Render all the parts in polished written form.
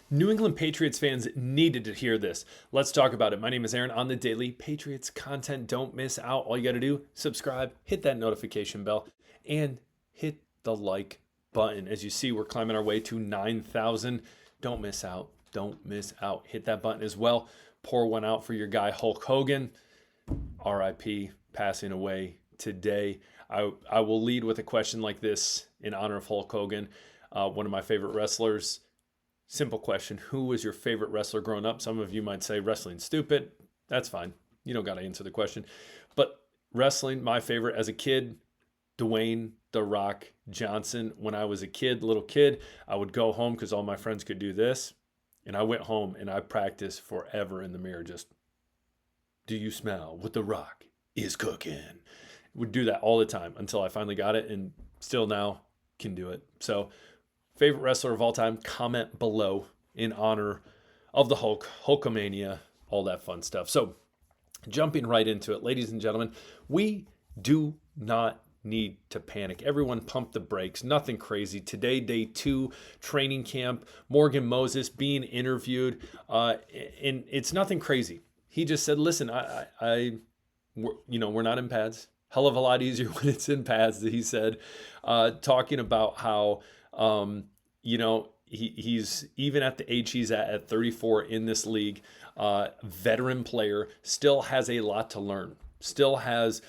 New England Patriots fans needed to hear this. Let's talk about it. My name is Aaron on the daily Patriots content. Don't miss out. All you got to do, subscribe, hit that notification bell, and hit the like button. As you see, we're climbing our way to 9,000. Don't miss out. Don't miss out. Hit that button as well. Pour one out for your guy Hulk Hogan. RIP, passing away today. I will lead with a question like this in honor of Hulk Hogan, one of my favorite wrestlers. Simple question. Who was your favorite wrestler growing up? Some of you might say wrestling's stupid. That's fine. You don't got to answer the question. But wrestling, my favorite as a kid, Dwayne "The Rock" Johnson. When I was a kid, little kid, I would go home because all my friends could do this. And I went home and I practiced forever in the mirror. Just, do you smell what The Rock is cooking? Would do that all the time until I finally got it, and still now can do it. So favorite wrestler of all time, comment below in honor of the Hulk, Hulkamania, all that fun stuff. So jumping right into it, ladies and gentlemen, we do not need to panic. Everyone pump the brakes. Nothing crazy. Today, day 2, training camp, Morgan Moses being interviewed. And it's nothing crazy. He just said, listen, we're not in pads. Hell of a lot easier when it's in pads, he said, talking about how, he's even at the age he's at 34 in this league, veteran player, still has a lot to learn. Still has,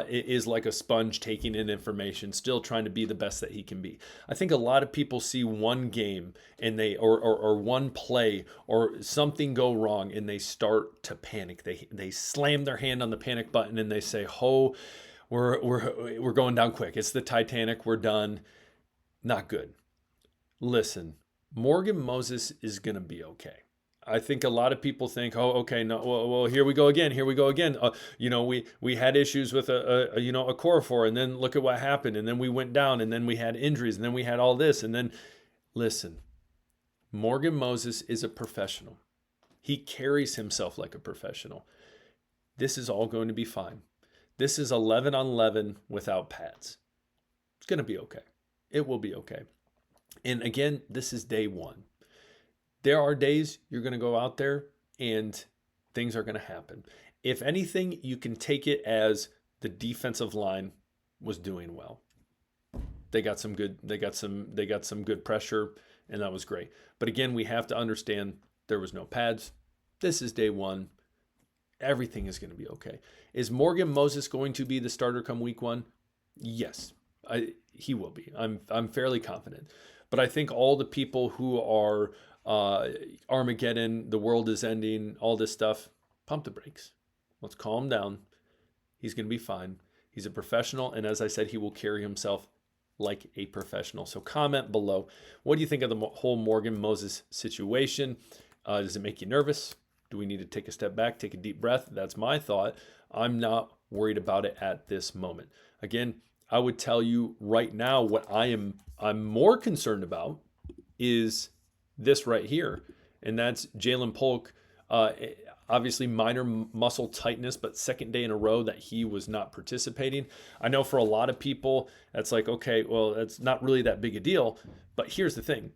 is like a sponge taking in information, still trying to be the best that he can be. I think a lot of people see one game and or one play or something go wrong and they start to panic. They slam their hand on the panic button and they say, "Oh, we're going down quick. It's the Titanic. We're done." Not good. Listen, Morgan Moses is going to be okay. I think a lot of people think, "Oh, okay, no, well, here we go again. Here we go again." We had issues with a core four, and then look at what happened, and then we went down, and then we had injuries, and then we had all this, and then listen, Morgan Moses is a professional. He carries himself like a professional. This is all going to be fine. This is 11 on 11 without pads. It's going to be okay. It will be okay. And again, this is day 1. There are days you're going to go out there and things are going to happen. If anything, you can take it as the defensive line was doing well. They got some good pressure, and that was great. But again, we have to understand there was no pads. This is day 1. Everything is going to be okay. Is Morgan Moses going to be the starter come week 1? Yes, he will be. I'm fairly confident. But I think all the people who are Armageddon, the world is ending, all this stuff, pump the brakes. Let's calm down. He's going to be fine. He's a professional, and as I said, he will carry himself like a professional. So comment below. What do you think of the whole Morgan Moses situation? Does it make you nervous? Do we need to take a step back, take a deep breath? That's my thought. I'm not worried about it at this moment. Again, I would tell you right now what I'm more concerned about is this right here, and that's Jaylen Pulk. Obviously minor muscle tightness, but second day in a row that he was not participating. I know for a lot of people, that's like, okay, well, that's not really that big a deal. But here's the thing.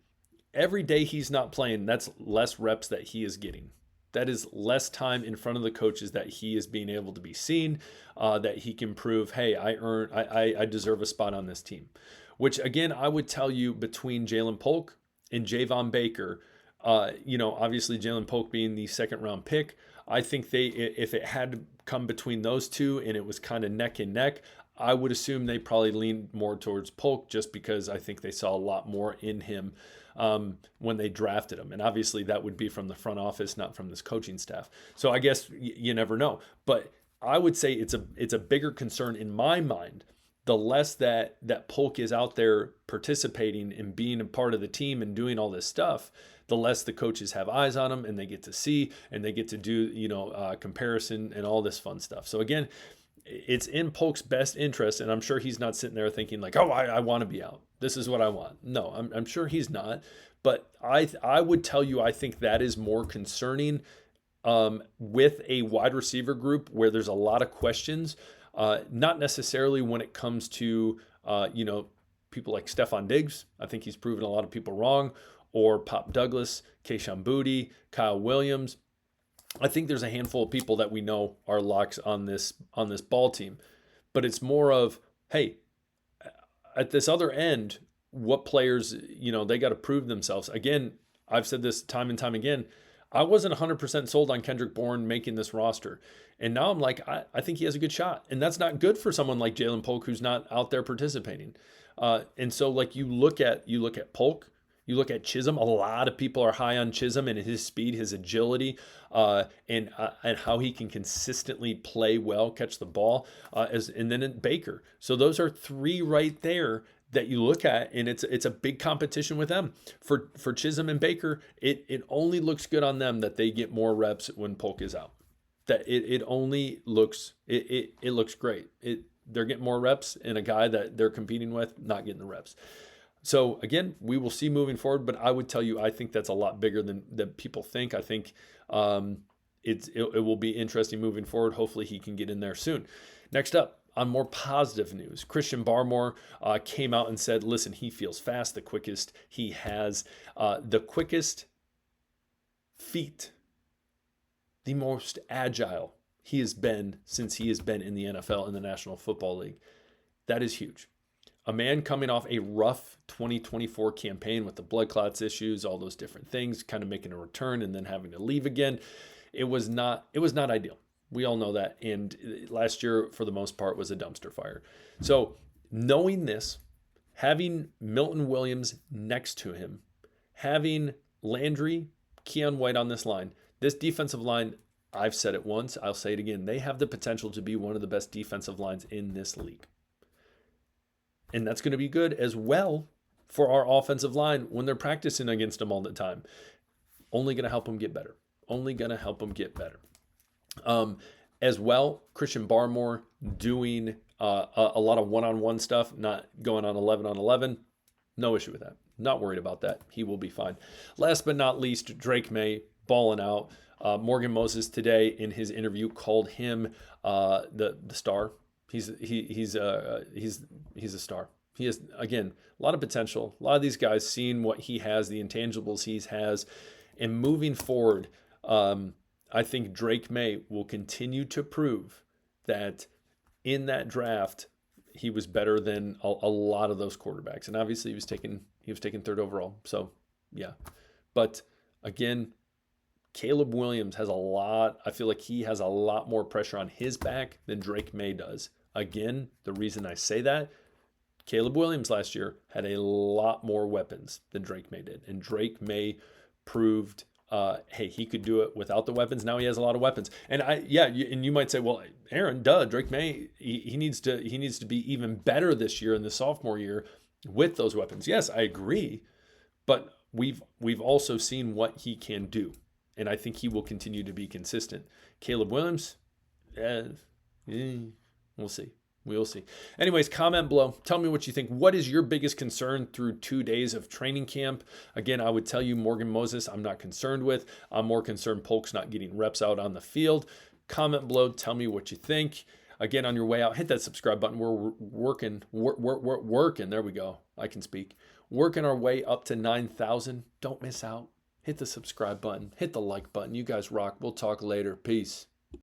Every day he's not playing, that's less reps that he is getting. That is less time in front of the coaches that he is being able to be seen, that he can prove, hey, I deserve a spot on this team. Which, again, I would tell you between Jaylen Pulk and Javon Baker, obviously Jaylen Pulk being the second round pick, I think if it had to come between those two and it was kind of neck and neck, I would assume they probably leaned more towards Pulk just because I think they saw a lot more in him when they drafted him. And obviously that would be from the front office, not from this coaching staff. So I guess you never know. But I would say it's a bigger concern in my mind. The less that Polk is out there participating and being a part of the team and doing all this stuff, the less the coaches have eyes on him and they get to see and they get to do, comparison and all this fun stuff. So again, it's in Polk's best interest, and I'm sure he's not sitting there thinking like, "Oh, I want to be out. This is what I want." No, I'm sure he's not. But I would tell you I think that is more concerning with a wide receiver group where there's a lot of questions. Not necessarily when it comes to, people like Stephon Diggs. I think he's proven a lot of people wrong. or Pop Douglas, Keishon Boutte, Kyle Williams. I think there's a handful of people that we know are locks on this ball team, but it's more of, hey, at this other end, what players, they got to prove themselves. Again, I've said this time and time again. I wasn't 100% sold on Kendrick Bourne making this roster. And now I'm like, I think he has a good shot. And that's not good for someone like Jaylen Pulk, who's not out there participating. And so, like, you look at Polk, you look at Chisholm. A lot of people are high on Chisholm and his speed, his agility, and how he can consistently play well, catch the ball, and then in Baker. So those are three right there that you look at, and it's a big competition with them. For Chisholm and Baker, it only looks good on them that they get more reps when Polk is out. That it only looks it looks great. They're getting more reps, and a guy that they're competing with not getting the reps. So again, we will see moving forward, but I would tell you, I think that's a lot bigger than people think. I think it will be interesting moving forward. Hopefully he can get in there soon. Next up, on more positive news, Christian Barmore came out and said, listen, he feels fast, the quickest. He has the quickest feet, the most agile he has been since he has been in the NFL, in the National Football League. That is huge. A man coming off a rough 2024 campaign with the blood clots issues, all those different things, kind of making a return and then having to leave again. It was not ideal. We all know that. And last year, for the most part, was a dumpster fire. So knowing this, having Milton Williams next to him, having Landry, Keon White on this line, this defensive line, I've said it once, I'll say it again, they have the potential to be one of the best defensive lines in this league. And that's going to be good as well for our offensive line when they're practicing against them all the time. Only going to help them get better. As well, Christian Barmore doing a lot of one-on-one stuff, not going on 11 on 11. No issue with that. Not worried about that. He will be fine. Last but not least, Drake May balling out. Morgan Moses today in his interview called him the star. He's a star. He has, again, a lot of potential. A lot of these guys seeing what he has, the intangibles he has, and moving forward, I think Drake May will continue to prove that in that draft he was better than a lot of those quarterbacks. And obviously he was taken third overall. So yeah, but again, Caleb Williams has a lot. I feel like he has a lot more pressure on his back than Drake May does. Again, the reason I say that, Caleb Williams last year had a lot more weapons than Drake May did. And Drake May proved, hey, he could do it without the weapons. Now he has a lot of weapons. And and you might say, well, Aaron, Drake May, he needs to be even better this year in the sophomore year with those weapons. Yes, I agree. But we've also seen what he can do. And I think he will continue to be consistent. Caleb Williams, we'll see. We'll see. Anyways, comment below. Tell me what you think. What is your biggest concern through 2 days of training camp? Again, I would tell you Morgan Moses I'm not concerned with. I'm more concerned Polk's not getting reps out on the field. Comment below. Tell me what you think. Again, on your way out, hit that subscribe button. We're working. There we go. I can speak. Working our way up to 9,000. Don't miss out. Hit the subscribe button. Hit the like button. You guys rock. We'll talk later. Peace.